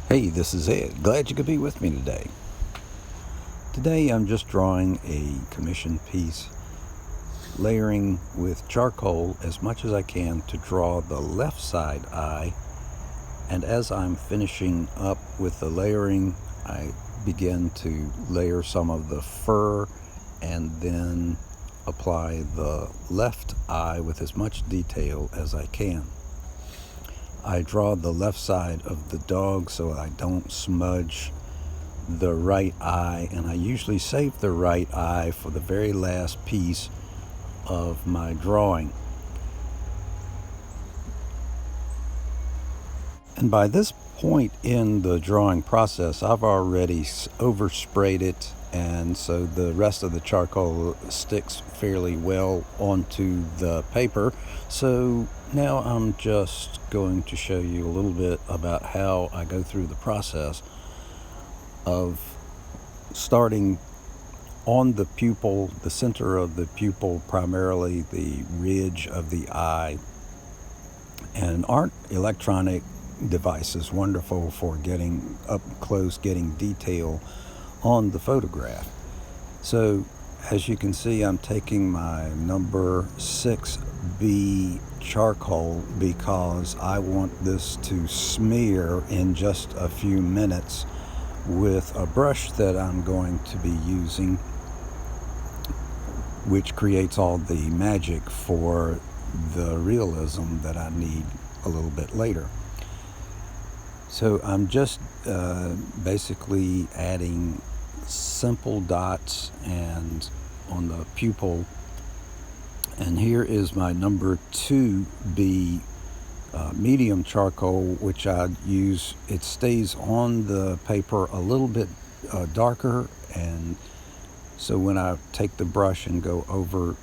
Hey, this is Ed. Glad you could be with me today. Today I'm just drawing a commission piece, layering with charcoal as much as I can to draw the left side eye. And as I'm finishing up with the layering, I begin to layer some of the fur and then apply the left eye with as much detail as I can. I draw the left side of the dog so I don't smudge the right eye, and I usually save the right eye for the very last piece of my drawing. And by this point in the drawing process, I've already oversprayed it, and so the rest of the charcoal sticks fairly well onto the paper. So now I'm just going to show you a little bit about how I go through the process of starting on the pupil, the center of the pupil, primarily the ridge of the eye. And aren't electronic devices wonderful for getting up close, getting detail on the photograph? So as you can see, I'm taking my number 6B charcoal because I want this to smear in just a few minutes with a brush that I'm going to be using, which creates all the magic for the realism that I need a little bit later. So I'm just basically adding simple dots and on the pupil. And here is my number 2B medium charcoal, which I use. It stays on the paper a little bit darker, and so when I take the brush and go over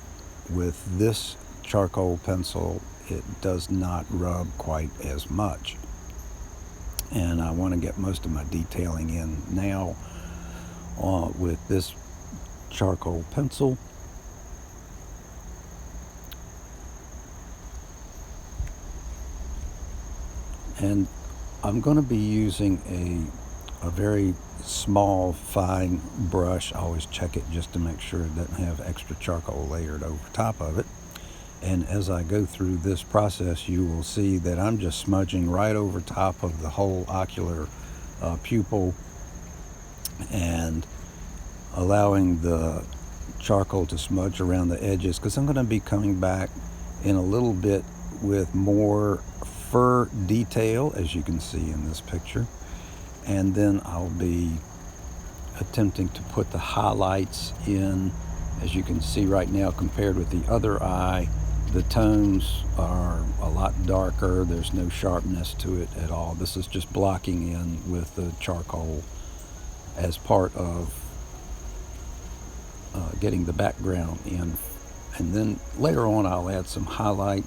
with this charcoal pencil, it does not rub quite as much. And I want to get most of my detailing in now with this charcoal pencil. And I'm going to be using a very small, fine brush. I always check it just to make sure it doesn't have extra charcoal layered over top of it. And as I go through this process, you will see that I'm just smudging right over top of the whole ocular pupil and allowing the charcoal to smudge around the edges, because I'm going to be coming back in a little bit with more fur detail, as you can see in this picture, and then I'll be attempting to put the highlights in. As you can see right now, compared with the other eye, the tones are a lot darker. There's no sharpness to it at all. This is just blocking in with the charcoal as part of getting the background in. And then later on I'll add some highlight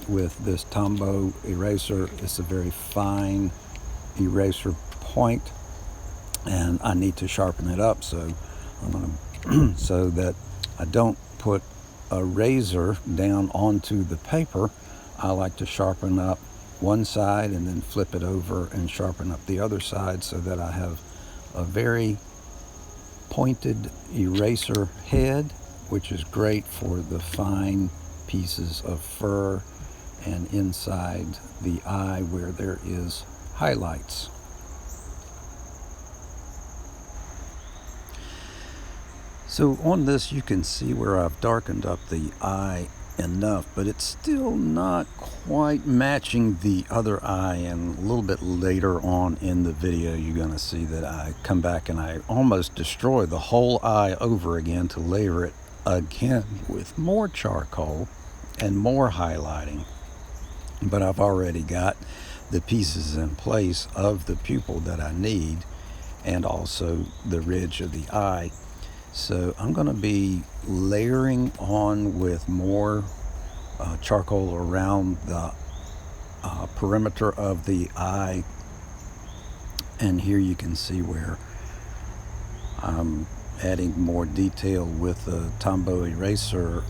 with this Tombow eraser. It's a very fine eraser point, and I need to sharpen it up, so I'm going to so that I don't put a razor down onto the paper. I like to sharpen up one side and then flip it over and sharpen up the other side, so that I have a very pointed eraser head, which is great for the fine pieces of fur and inside the eye where there is highlights. So on this you can see where I've darkened up the eye enough, but it's still not quite matching the other eye. And a little bit later on in the video you're going to see that I come back and I almost destroy the whole eye over again to layer it again with more charcoal and more highlighting. But I've already got the pieces in place of the pupil that I need, and also the ridge of the eye. So I'm going to be layering on with more charcoal around the perimeter of the eye. And here you can see where I'm adding more detail with the Tombow eraser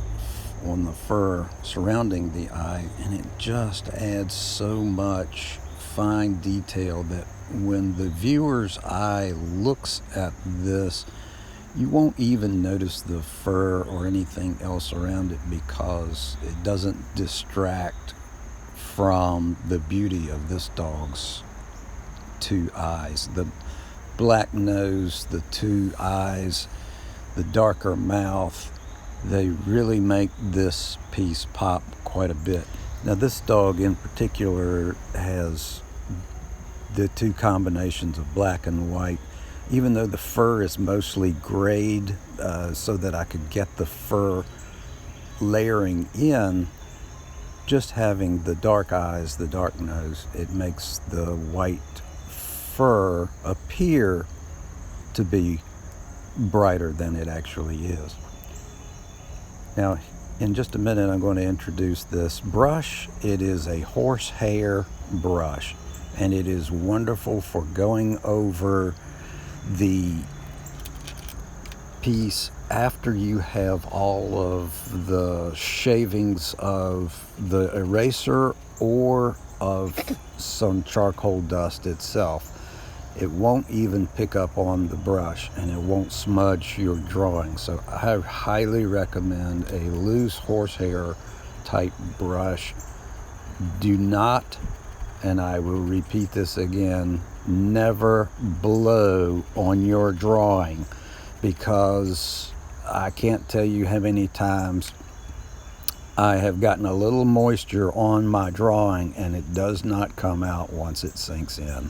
on the fur surrounding the eye, and it just adds so much fine detail that when the viewer's eye looks at this, you won't even notice the fur or anything else around it because it doesn't distract from the beauty of this dog's two eyes. The black nose, the two eyes, the darker mouth, they really make this piece pop quite a bit. Now this dog in particular has the two combinations of black and white. Even though the fur is mostly grayed so that I could get the fur layering in, just having the dark eyes, the dark nose, it makes the white fur appear to be brighter than it actually is. Now, in just a minute, I'm going to introduce this brush. It is a horsehair brush, and it is wonderful for going over the piece after you have all of the shavings of the eraser or of some charcoal dust itself. It won't even pick up on the brush, and it won't smudge your drawing. So I highly recommend a loose horsehair type brush. Do not, and I will repeat this again, never blow on your drawing, because I can't tell you how many times I have gotten a little moisture on my drawing and it does not come out once it sinks in.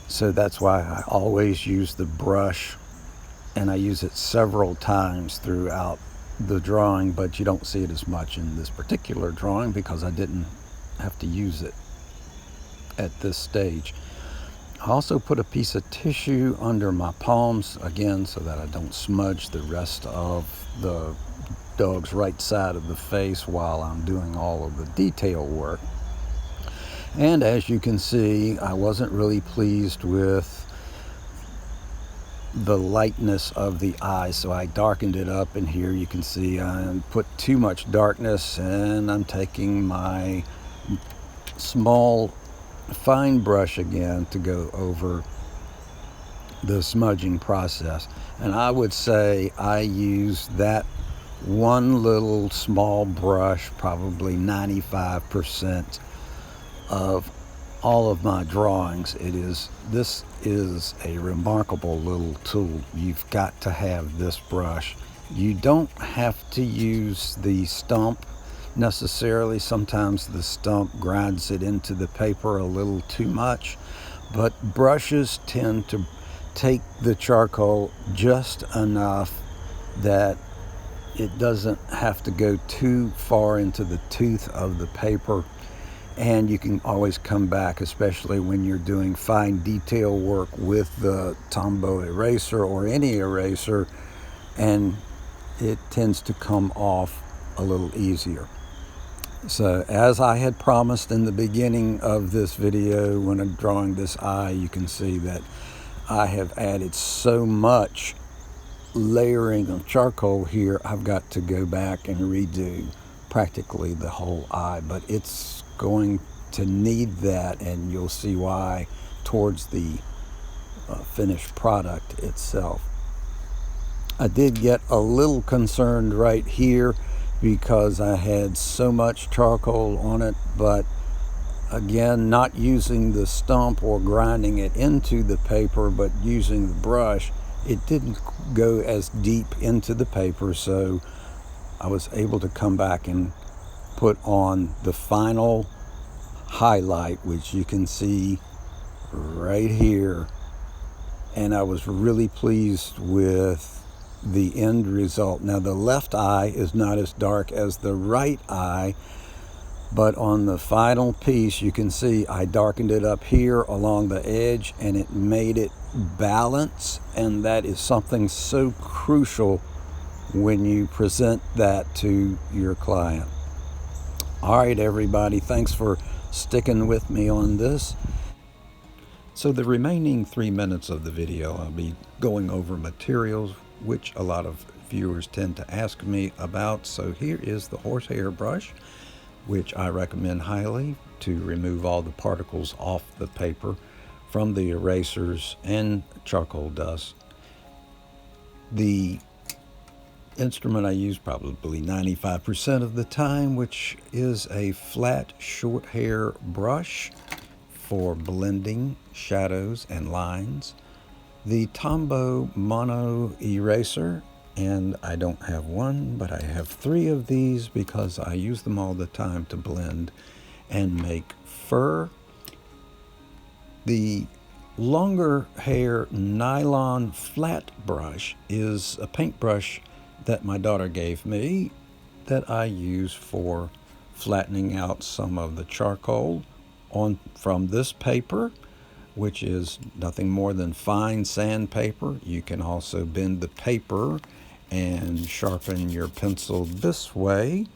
So that's why I always use the brush, and I use it several times throughout the drawing, but you don't see it as much in this particular drawing because I didn't have to use it at this stage. I also put a piece of tissue under my palms, again, so that I don't smudge the rest of the dog's right side of the face while I'm doing all of the detail work. And as you can see, I wasn't really pleased with the lightness of the eye, so I darkened it up, and here you can see I put too much darkness, and I'm taking my small fine brush again to go over the smudging process. And I would say I use that one little small brush probably 95% of all of my drawings. This is a remarkable little tool. You've got to have this brush. You don't have to use the stump necessarily. Sometimes the stump grinds it into the paper a little too much, but brushes tend to take the charcoal just enough that it doesn't have to go too far into the tooth of the paper, and you can always come back, especially when you're doing fine detail work with the Tombow eraser or any eraser, and it tends to come off a little easier. So as I had promised in the beginning of this video when I'm drawing this eye, you can see that I have added so much layering of charcoal here, I've got to go back and redo practically the whole eye, but it's going to need that, and you'll see why towards the finished product itself. I did get a little concerned right here because I had so much charcoal on it, but again, not using the stump or grinding it into the paper, but using the brush, it didn't go as deep into the paper, so I was able to come back and put on the final highlight, which you can see right here, and I was really pleased with the end result. Now the left eye is not as dark as the right eye, but on the final piece you can see I darkened it up here along the edge, and it made it balance, and that is something so crucial when you present that to your client. All right, everybody, thanks for sticking with me on this. So the remaining 3 minutes of the video, I'll be going over materials, which a lot of viewers tend to ask me about. So here is the horsehair brush. which I recommend highly to remove all the particles off the paper from the erasers and charcoal dust. The instrument I use probably 95% of the time, which is a flat short hair brush for blending shadows and lines. The Tombow Mono Eraser, and I don't have one, but I have 3 of these because I use them all the time to blend and make fur. The longer hair nylon flat brush is a paintbrush that my daughter gave me that I use for flattening out some of the charcoal from this paper, which is nothing more than fine sandpaper. You can also bend the paper and sharpen your pencil this way,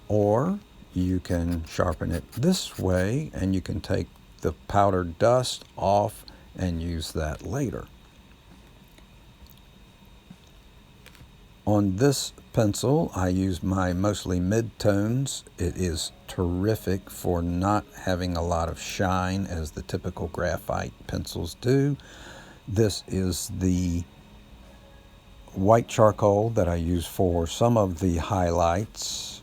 or you can sharpen it this way and you can take the powdered dust off and use that later. On this pencil, I use my mostly mid-tones. It is terrific for not having a lot of shine as the typical graphite pencils do. This is the white charcoal that I use for some of the highlights.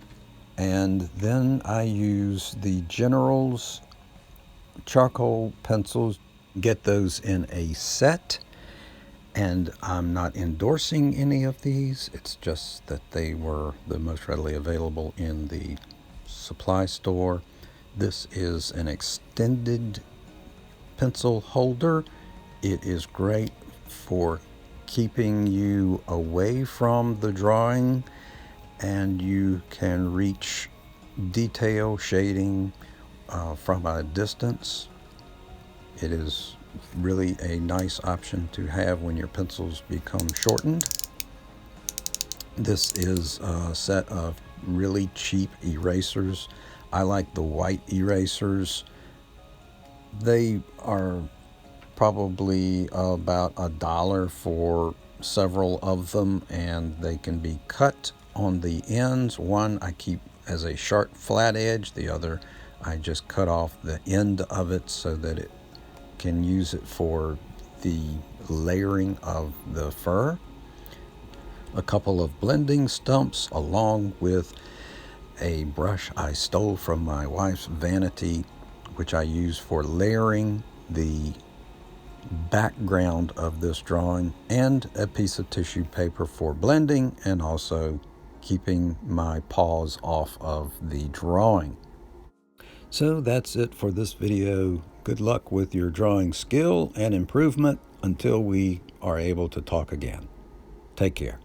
And then I use the General's charcoal pencils. Get those in a set. And I'm not endorsing any of these. It's just that they were the most readily available in the supply store. This is an extended pencil holder. It is great for keeping you away from the drawing, and you can reach detail shading from a distance. It is really a nice option to have when your pencils become shortened. This is a set of really cheap erasers. I like the white erasers. They are probably about $1 for several of them, and they can be cut on the ends. One I keep as a sharp flat edge, the other I just cut off the end of it so that it can use it for the layering of the fur. A couple of blending stumps along with a brush I stole from my wife's vanity, which I use for layering the background of this drawing, and a piece of tissue paper for blending and also keeping my paws off of the drawing. So that's it for this video. Good luck with your drawing skill and improvement until we are able to talk again. Take care.